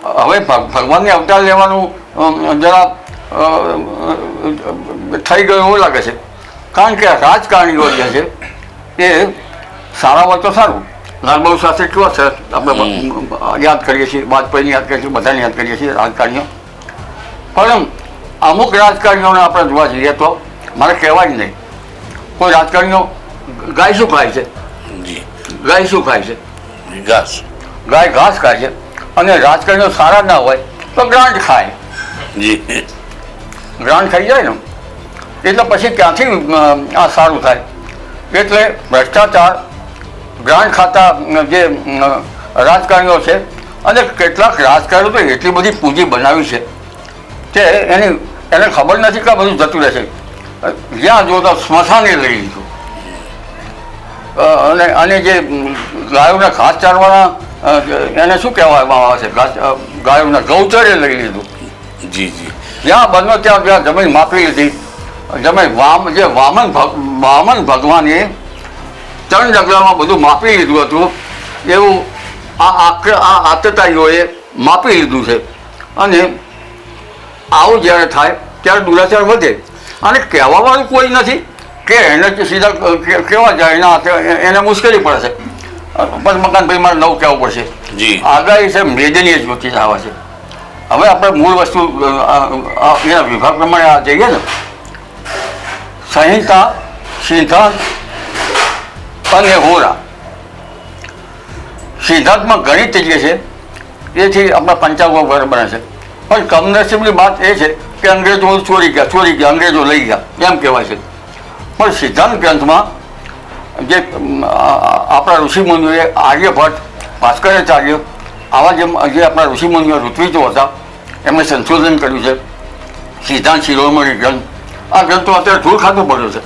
હવે ભગવાનને અવતાર લેવાનું જરા થઈ ગયું એવું લાગે છે. કારણ કે રાજકારણીઓ જે છે એ સારા હોય તો સારું. લાલબહાદુર શાસ્ત્રી કેવા સરસ આપણે યાદ કરીએ છીએ, વાજપેયીને યાદ કરીએ છીએ, બધાને યાદ કરીએ છીએ રાજકારણીઓ. પણ અમુક રાજકારણીઓને આપણે જોવા જઈએ તો મારે કહેવાય જ નહીં. કોઈ રાજકારણીઓ ગાય શું ખાય છે? ગાય શું ખાય છે? ઘાસ. ગાય ઘાસ ખાય છે. અને રાજકારણીઓ સારા ના હોય તો ગ્રાન્ટ ખાય. ગ્રાન્ટ ખાઈ જાય ને એટલે પછી ક્યાંથી આ સારું થાય? એટલે ભ્રષ્ટાચાર, ગ્રાન્ટ ખાતા જે રાજકારણીઓ છે, અને કેટલાક રાજકારણીઓ તો એટલી બધી પૂંજી બનાવી છે કે એને ખબર નથી કે આ બધું જતું રહેશે. જ્યાં જો તો સ્મશાને લઈ લીધું. અને જે ગાયોને ઘાસ ચારવાના એને શું કહેવામાં આવે છે, ગાયોના ગૌચરે લઈ લીધું. જ્યાં બન્યો ત્યાં જમીન માપી લીધી. જમીન જે વામન ભગવાને ત્રણ ડગલામાં બધું માપી લીધું હતું એવું આ આતતાઈઓએ માપી લીધું છે. અને આવું જ્યારે થાય ત્યારે દુરાચાર વધે. અને કહેવાવાળું કોઈ નથી કે એને સીધા કહેવા જાય એના એને મુશ્કેલી પડશે. પણ મકાનભાઈ મારે નવું કહેવું પડશે. આગાહી છે મેદનીય જ્યોતિષ આવે છે. હવે આપણે મૂળ વસ્તુ એના વિભાગ પ્રમાણે જઈએ ને, સંહિતા, સિદ્ધાંત અને હોરા. સિદ્ધાંતમાં ગણિત જે છે એથી આપણા પંચાંગો બને છે. પણ કમનસીબની વાત એ છે કે અંગ્રેજો ચોરી ગયા, અંગ્રેજો લઈ ગયા એમ કહેવાય છે. પણ સિદ્ધાંત ગ્રંથમાં જે આપણા ઋષિમુનિઓએ આર્યભટ્ટ, ભાસ્કરાચાર્ય આવા જે આપણા ઋષિમુનિઓ ઋત્વિજો હતા એમણે સંશોધન કર્યું છે. સિદ્ધાંત શિરોમણી ગ્રંથ, આ ગ્રંથો અત્યારે ધૂળ ખાતું પડ્યો છે.